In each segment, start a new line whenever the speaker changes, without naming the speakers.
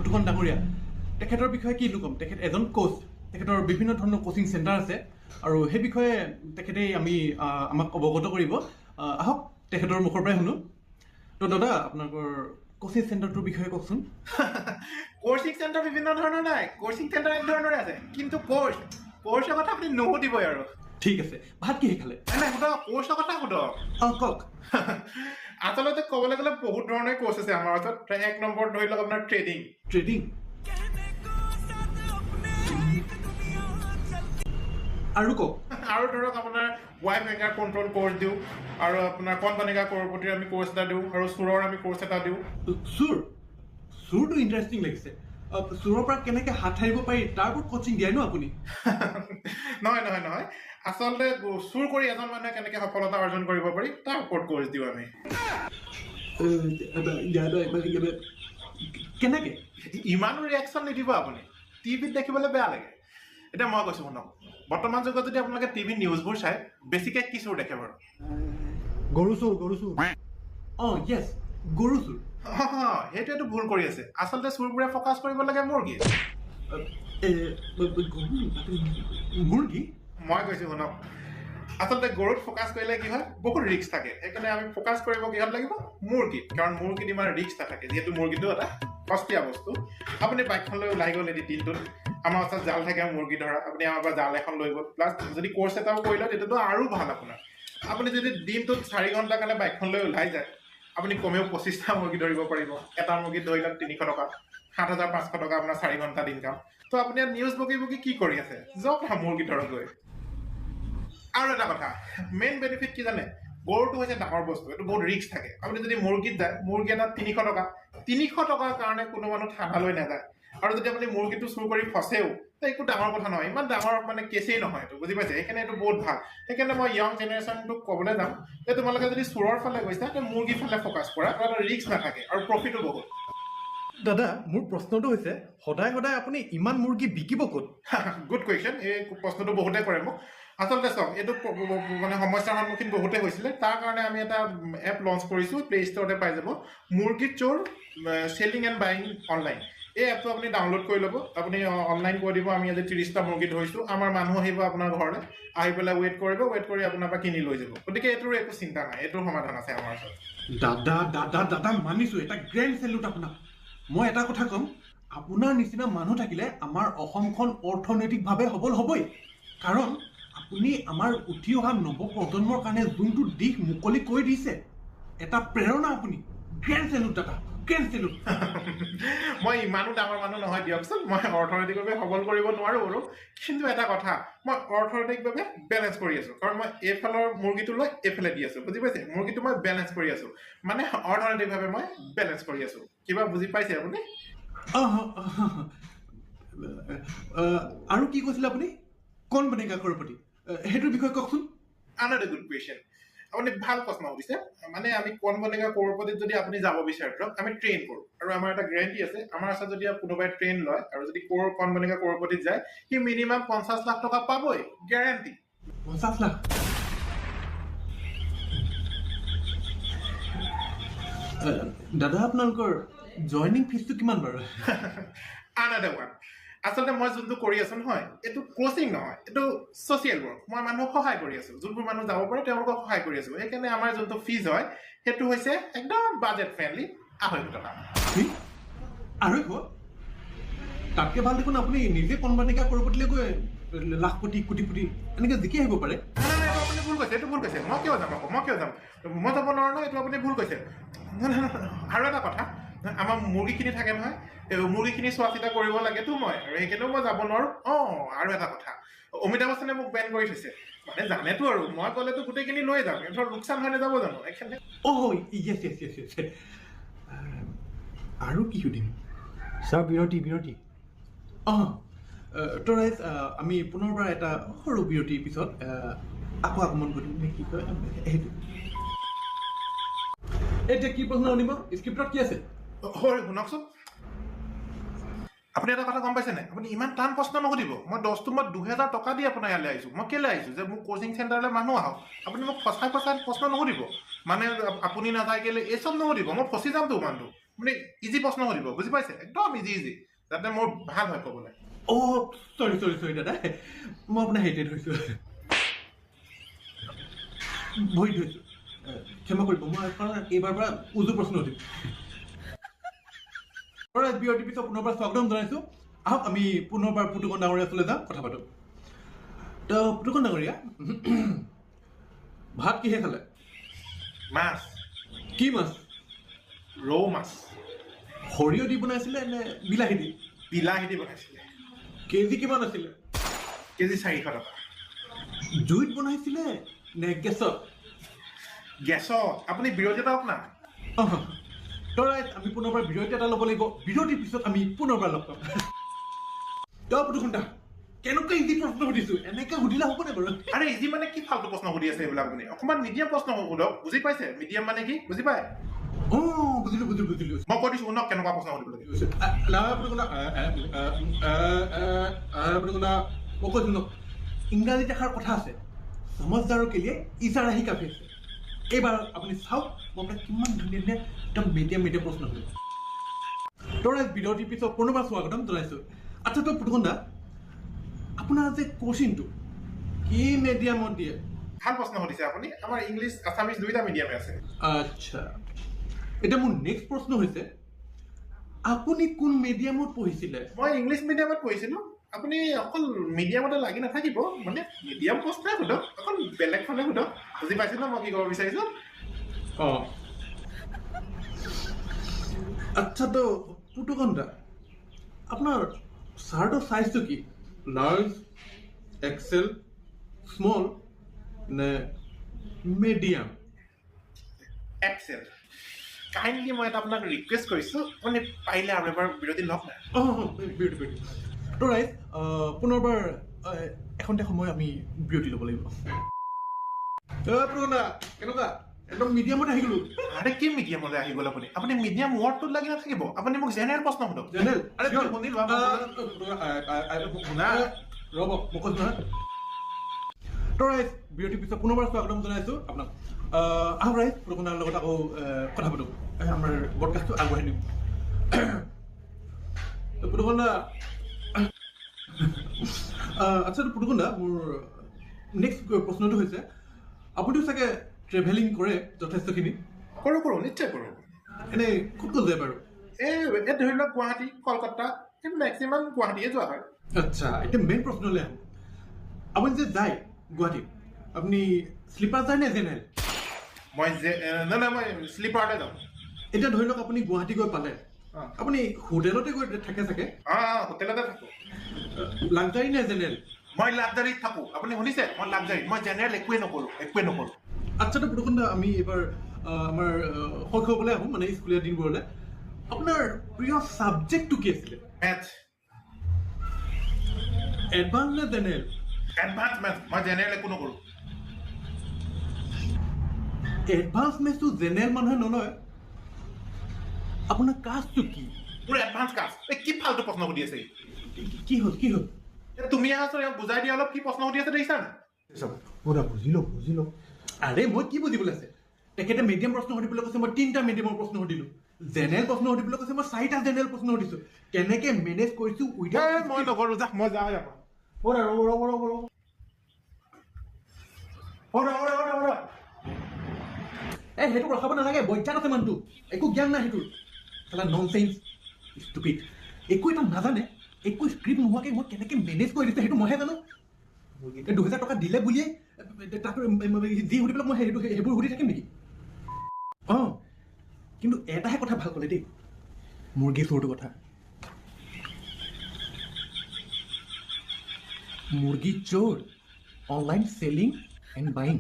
ফুটুকন ডাঙৰীয়া তেখেতৰ বিষয়ে কি ক'ম তেখেত এজন কোচ তেখেতৰ বিভিন্ন ধৰণৰ কোচিং চেণ্টাৰ আছে আৰু সেই বিষয়ে তেখেতেই আমাক অৱগত কৰিব আহক তেখেতৰ মুখৰ পৰাই শুনো তো দাদা আপোনালোকৰ কোচিং চেণ্টাৰটোৰ বিষয়ে কওকচোন
কোচিং চেণ্টাৰ বিভিন্ন ধৰণৰ নাই কোচিং চেণ্টাৰ এক ধৰণৰে আছে কিন্তু কোৰ্চৰ কথা আপুনি নুসুধিবই আৰু
ঠিক আছে ভাত কি খালে
নাই সোধক কোৰ্চৰ কথা সোধক
কওক
আচলতে ক'বলৈ গ'লে বহুত ধৰণৰ কোৰ্চ আছে আমাৰ ওচৰত এক নম্বৰ ধৰি লওক আপোনাৰ ট্ৰেডিং
ট্ৰেডিং আৰু কওক
আৰু ধৰক আপোনাৰ ৱাইফ মেকাৰ কণ্ট্ৰল কোৰ্চ দিওঁ আৰু আপোনাৰ কণমানিকা কৰোৰপতিৰ আমি কোৰ্চ এটা দিওঁ আৰু চুৰৰ আমি কোৰ্চ এটা দিওঁ
চুৰটো ইণ্টাৰেষ্টিং লাগিছে চুৰৰ পৰা কেনেকৈ হাত সাৰিব পাৰি তাৰ ওপৰত কোচিং দিয়ে ন আপুনি
নহয় আচলতে চুৰ কৰি এজন মানুহে কেনেকৈ সফলতা অৰ্জন কৰিব পাৰি তাৰ ওপৰত কোৰ্চ দিওঁ আমি
কেনেকৈ
ইমানো ৰিয়েকশ্যন নিদিব আপুনি টিভিত দেখিবলৈ বেয়া লাগে এতিয়া মই কৈছোঁ শুনক বৰ্তমান যুগত যদি আপোনালোকে টিভি নিউজবোৰ চাই বেছিকৈ কি চুৰ দেখে বাৰু
গৰু চুৰ য়েছ গৰু চুৰ
সেইটোৱেতো ভুল কৰি আছে আচলতে চুৰবোৰে ফ'কাছ কৰিব লাগে মুৰ্গী
মুৰ্গী
মই কৈছোঁ শুনক আচলতে গৰুত ফ'কাছ কৰিলে কি হয় বহুত ৰিস্ক থাকে সেইকাৰণে আমি ফ'কাছ কৰিব কিহত লাগিব মুৰ্গীত কাৰণ মুৰ্গীত ইমান ৰিস্ক নাথাকে যিহেতু মুৰ্গীটো এটা সস্তীয়া বস্তু আপুনি বাইকখনলৈ ওলাই গ'ল এদিন দিনটোত আমাৰ ওচৰত জাল থাকে মুৰ্গী ধৰা আপুনি আমাৰ পৰা জাল এখন লৈ গ'ল প্লাছ যদি কোৰ্চ এটাও কৰি লয় তেতিয়াতো আৰু ভাল আপোনাৰ আপুনি যদি দিনটোত 4 ঘণ্টাৰ কাৰণে বাইকখন লৈ ওলাই যায় আপুনি কমেও 25টা মুৰ্গী ধৰিব পাৰিব এটা মুৰ্গীত ধৰি লওক 300 টকা 7,500 টকা আপোনাৰ 4 ঘণ্টাত ইনকাম তো আপুনি নিউজ বকি কি কৰি আছে যাওক না মুৰ্গী ধৰক গৈ আৰু এটা কথা মেইন বেনিফিট কি জানে গৰুটো হৈছে ডাঙৰ বস্তু এইটো বহুত ৰিস্ক থাকে আপুনি যদি মুৰ্গীত যায় মুৰ্গী এটাত 300 টকাৰ কাৰণে কোনো মানুহ থানালৈ নাযায় আৰু যদি আপুনি মুৰ্গীটো চুৰ কৰি ফচেও একো ডাঙৰ কথা নহয় ইমান ডাঙৰ মানে কেছেই নহয় এইটো বুজি পাইছে সেইকাৰণে এইটো বহুত ভাল সেইকাৰণে মই য়ং জেনেৰেশ্যনটোক ক'বলৈ যাম যে তোমালোকে যদি চুৰৰ ফালে গৈছা তে মুৰ্গী ফালে ফ'কাছ কৰা কাৰণ ৰিস্ক নাথাকে আৰু প্ৰফিটো বহুত
দাদা মোৰ প্ৰশ্নটো হৈছে সদায় আপুনি ইমান মুৰ্গী বিকিব ক'ত
গুড কুৱেশ্যন এই প্ৰশ্নটো বহুতে কৰে মোক আচলতে চাওক এইটো মানে সমস্যাৰ সন্মুখীন বহুতে হৈছিলে তাৰ কাৰণে আমি এটা এপ লঞ্চ কৰিছোঁ প্লে ষ্টৰতে পাই যাব মুৰ্গী চোৰ চেলিং এণ্ড বাইং অনলাইন এই এপটো আপুনি ডাউনলোড কৰি ল'ব আপুনি অনলাইন কৰি দিব আমি আজি 30টা মুৰ্গী ধৰিছোঁ আমাৰ মানুহ আহিব আপোনাৰ ঘৰলৈ আহি পেলাই ৱেইট কৰি আপোনাৰ পৰা কিনি লৈ যাব গতিকে এইটোৰ একো চিন্তা নাই এইটোৰ সমাধান আছে আমাৰ ওচৰত
দাদা মানিছোঁ এটা গ্ৰেণ্ড চেলুট আপোনাক মই এটা কথা ক'ম আপোনাৰ নিচিনা মানুহ থাকিলে আমাৰ অসমখন অৰ্থনৈতিকভাৱে সবল হ'বই কাৰণ আপুনি আমাৰ উঠি অহা নৱপ্ৰজন্মৰ কাৰণে যোনটো দিশ মুকলি কৰি দিছে এটা প্ৰেৰণা আপুনি গ্ৰেণ্ড চেলুট দাদা গ্ৰেণ্ড চেলুট
মই ইমানো ডাঙৰ মানুহ নহয় দিয়কচোন মই অৰ্থনৈতিকভাৱে সবল কৰিব নোৱাৰোঁ বাৰু কিন্তু এটা কথা মই অৰ্থনৈতিকভাৱে বেলেঞ্চ কৰি আছোঁ কাৰণ মই এইফালৰ মুৰ্গীটো লৈ এইফালে দি আছোঁ বুজি পাইছে মুৰ্গীটো মই বেলেঞ্চ কৰি আছোঁ মানে অৰ্থনৈতিকভাৱে মই বেলেঞ্চ কৰি আছোঁ কিবা বুজি পাইছে আপুনি
আৰু কি কৈছিলে আপুনি কোন বনেগা কৰোৰপতি সেইটোৰ বিষয়ে কওকচোন
আনাৰ গুড কুৱেশ্যন আপুনি ভাল প্ৰশ্ন সুধিছে মানে আমি কোন বনেগা কৰোৰপতিত যদি আপুনি যাব বিচাৰে ধৰক আমি ট্ৰেইন কৰোঁ আৰু আমাৰ এটা গেৰেণ্টি আছে আমাৰ ওচৰত যদি কোনোবাই ট্ৰেইন লয় আৰু যদি কোন বনেগা কৰোৰপতিত যায় সি মিনিমাম 50 লাখ টকা পাবই গেৰেণ্টি
50 লাখ দাদা আপোনালোকৰ জইনিং ফিজটো কিমান বাৰু
আনাৰ ওৱান আচলতে মই যোনটো কৰি আছো নহয় এইটো কোচিং নহয় এইটো ছ'চিয়েল ৱৰ্ক মই মানুহক সহায় কৰি আছো যোনবোৰ মানুহ যাব পাৰে তেওঁলোকক সহায় কৰি আছো সেইকাৰণে আমাৰ যোনটো ফিজ হয় সেইটো হৈছে একদম বাজেট ফ্ৰেণ্ডলি 250 টকা
250 তাতকৈ ভাল দেখোন আপুনি নিজে কোম্পানীকা কৰোৰপতিলৈ গৈ লাখপতি কোটি এনেকৈ জিকি আহিব পাৰে
আপুনি ভুল কৈছে এইটো ভুল কৈছে মই কিয় যাম মই যাব নোৱাৰো নহয় এইটো আপুনি ভুল কৈছে আৰু এটা কথা আমাৰ মুৰ্গীখিনি থাকে নহয় মুৰ্গীখিনি চোৱা চিতা কৰিব লাগেতো মই আৰু সেইকাৰণেও মই যাব নোৱাৰোঁ আৰু এটা কথা অমিতাভ বচ্চনে মোক বেন কৰি থৈছে মানে জানেতো আৰু মই ক'লেতো গোটেইখিনি লৈ যাম ধৰক লোকচান হৈ নাযাব জানো এইখিনি
য়েছ আৰু কি সুধিম ছাৰ বিৰতি তো ৰাইজ আমি পুনৰবাৰ এটা সৰু বিৰতিৰ পিছত আকৌ আগমন কৰিম নে কি কয় সেইটো এতিয়া কি প্ৰশ্ন শুনিব স্ক্ৰিপ্টত কি আছে
হয় শুনকচোন আপুনি এটা কথা গম পাইছেনে আপুনি ইমান টান প্ৰশ্ন নুসুধিব মই 2000 টকা দি আপোনাৰ ইয়ালৈ আহিছোঁ মই কেলৈ আহিছোঁ যে মোক কোচিং চেণ্টাৰলৈ মানুহ আহক আপুনি মোক ফচাই প্ৰশ্ন নুসুধিব মানে আপুনি নাথাকিলে এই চব নুসুধিব মই ফচি যামতো মানুহটো আপুনি ইজি প্ৰশ্ন সুধিব বুজি পাইছে একদম ইজি যাতে মোৰ ভাল হয় ক'বলৈ
অ' চৰি দাদা মই আপোনাৰ সেইটোৱে ধৰিছোঁ ভৰি ধৰিছোঁ ক্ষমা কৰিব মই আপোনাৰ এইবাৰ পৰা উজু প্ৰশ্ন সুধিম বিৰতিৰ পিছত পুনৰবাৰ স্বাগতম জনাইছোঁ আহক আমি পুনৰবাৰ পুতুকণ ডাঙৰীয়া ওচৰলৈ যাওঁ কথা পাতোঁ তো পুতুকণ ডাঙৰীয়া ভাত কিহে খালে
মাছ
কি মাছ
ৰৌ মাছ
সৰিয়হ দি বনাইছিলে নে বিলাহী দি
বিলাহী দি বনাইছিলে
কেজি কিমান আছিলে
কেজি 400 টকা
জুইত বনাইছিলে নে গেছত
গেছত আপুনি বিৰতি এটা হওক না
তৰাইত আমি পুনৰবাৰ বিৰতি এটা ল'ব লাগিব বিৰতিৰ পিছত আমি পুনৰবাৰ লগ পাম তই পুতুকণ্ঠা কেনেকুৱা ইজি প্ৰশ্ন সুধিছো এনেকে সুধিলে হ'বনে বাৰু
আৰে ইজি মানে কি ফাল্টু প্ৰশ্ন সুধি আছে এইবিলাক আপুনি অকণমান মিডিয়াম প্ৰশ্ন সোধক বুজি পাইছে মিডিয়াম মানে কি বুজি পায়
অ' বুজিলো
মই কৈ দিছোঁ শুনক কেনেকুৱা প্ৰশ্ন সুধিব লাগে
মই কৈছো ন ইংৰাজীত এষাৰ কথা আছে সমজদাৰৰ কেলিয়ে ইচাৰা হি কাফি আছে এইবাৰ আপুনি চাওক মই আপোনাক কিমান ধুনীয়া ধুনীয়া একদম মিডিয়াম প্ৰশ্ন সুধিম তৰাইত বিৰতিৰ পিছত পুনৰবাৰ স্বাগতম জনাইছো আচ্ছা তই পুতুকণ্ঠা আপোনাৰ যে কোচিংটো কি মিডিয়ামত দিয়ে
ভাল প্ৰশ্ন সুধিছে আপুনি আমাৰ ইংলিছ আছামিজ দুইটা মিডিয়ামে আছে
আচ্ছা এতিয়া মোৰ নেক্সট প্ৰশ্ন হৈছে আপুনি কোন মিডিয়ামত পঢ়িছিলে
মই ইংলিছ মিডিয়ামত পঢ়িছিলোঁ আপুনি অকল মিডিয়ামতে লাগি নাথাকিব মানে মিডিয়াম প্ৰশ্নই সোধক অকল বেলেগ ফালে সোধক বুজি পাইছে ন মই কি ক'ব বিচাৰিছোঁ
অঁ আচ্ছা তো পুতুকণ্ঠা আপোনাৰ চাৰ্টৰ চাইজটো কি লাৰ্জ এক্সেল স্মল নে মিডিয়াম
এক্সেল কাইণ্ডলি মই এটা আপোনাক ৰিকুৱেষ্ট কৰিছোঁ আপুনি পাৰিলে আৰু এবাৰ বিৰতি লওক না
বিৰতি তো ৰাইট পুনৰবাৰ এখনতে সময় আমি বিৰতি ল'ব লাগিব পুতুকণ্ঠা কেনেকুৱা একদম মিডিয়ামত আহি গ'লো
আৰে কি মিডিয়ামলৈ আহি গ'ল আপুনি মিডিয়াম ৱৰ্ডটোত লাগি নাথাকিব আপুনি মোক জেনেৰেল প্ৰশ্ন সোধক
জেনেৰেল
আৰে শুনি লোৱা
শুনা ৰ'ব মই কৈছোঁ নহয় তো ৰাইজ বিৰতিৰ পিছত পুনৰবাৰ স্বাগতম জনাইছোঁ আপোনাক আহক ৰাইজ পুতুকণ্ঠাৰ লগত আকৌ কথা পাতোঁ আমাৰ ব্ৰডকাষ্টটো আগবঢ়াই নিম পুতুকণ্ঠা আচ্ছা পুতুকণ্ঠা মোৰ নেক্সট প্ৰশ্নটো হৈছে আপুনিও চাগে ট্ৰেভেলিং কৰে যথেষ্টখিনি
কৰোঁ নিশ্চয় কৰোঁ
এনেই ক'ত ক'ত যায় বাৰু
এই ধৰি লওক গুৱাহাটী কলকাতা এই মেক্সিমাম গুৱাহাটীয়ে যোৱা হয়
আচ্ছা এতিয়া মেইন প্ৰশ্নলৈ আহোঁ আপুনি যে যায় গুৱাহাটীত আপুনি শ্লিপাৰ যায় নে জেনেৰেল
মই মই শ্লিপাৰতে যাওঁ
এতিয়া ধৰি লওক আপুনি গুৱাহাটী গৈ পালে আপুনি হোটেলতে গৈ থাকে চাগে
হোটেলতে থাকোঁ
লাক্সাৰী নে জেনেৰেল
মই লাক্সাৰীত থাকোঁ আপুনি শুনিছে মই লাক্সাৰীত মই জেনেৰেল একোৱে নকৰোঁ
আচ্ছা তো পুতুকণ্ঠা আমি এইবাৰ আমাৰ শৈশৱলৈ আহোঁ মানে স্কুলীয়া দিনবোৰলৈ আপোনাৰ প্ৰিয় ছাবজেক্টটো কি আছিলে
মেথছ
এডভান্স নে জেনেৰেল
এডভান্স মেথছ মই জেনেৰেল একো নকৰোঁ
এডভান্স মেথছটো জেনেৰেল মানুহে নলয় আপোনাৰ কাষ্টটো কি
মোৰ এডভান্স কাষ্ট এই কি ফাল্টু প্ৰশ্ন সুধি আছে
কি হ'ল
তুমি আহাচোন ইয়াক বুজাই দিয়া অলপ কি প্ৰশ্ন সুধি আছে দেখিছা নাই
বুজিলো আৰে মই কি বুজিবলৈ আছে তেখেতে মিডিয়াম প্ৰশ্ন সুধিবলৈ কৈছে মই 3টা মিডিয়ামৰ প্ৰশ্ন সুধিলোঁ জেনেৰেল প্ৰশ্ন সুধিবলৈ কৈছে মই 4টা জেনেৰেল প্ৰশ্ন সুধিছোঁ কেনেকে মেনেজ কৰিছোঁ
মই নকৰোঁ যা মই যাওঁ ইয়াৰ
সেইটো ৰখাব নালাগে বৈজ্ঞান আছে মানুহটো একো জ্ঞান নাই সেইটোৰ ননচেঞ্চ ষ্টুপিড একো এটা নাজানে একো স্ক্ৰিপ্ট নোহোৱাকৈ মই কেনেকৈ মেনেজ কৰি দিছোঁ সেইটো মইহে জানো 2000 টকা দিলে বুলিয়েই তাক যি সুধি পেলাই মই সেইবোৰ সুধি থাকিম নেকি অঁ কিন্তু এটাহে কথা ভাল ক'লে দেই মুৰ্গী চোৰটোৰ কথা মুৰ্গী চোৰ অনলাইন চেলিং এণ্ড বাইং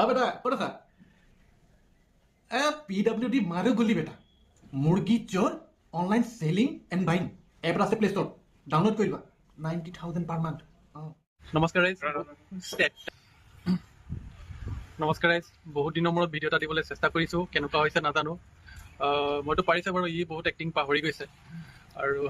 বেটা ক'ত আছা PWD মাৰো গলি বেটা মুৰ্গী চোৰ online selling and buying app এটা আছে প্লে ষ্ট'ৰত ডাউনলোড কৰি দিবা 90,000 পাৰ মান্থ
নমস্কাৰ ৰাইজ নমস্কাৰ ৰাইজ বহুত দিনৰ মূৰত ভিডিঅ' এটা দিবলৈ চেষ্টা কৰিছোঁ কেনেকুৱা হৈছে নাজানো মইতো পাৰিছে বাৰু ই বহুত এক্টিং পাহৰি গৈছে আৰু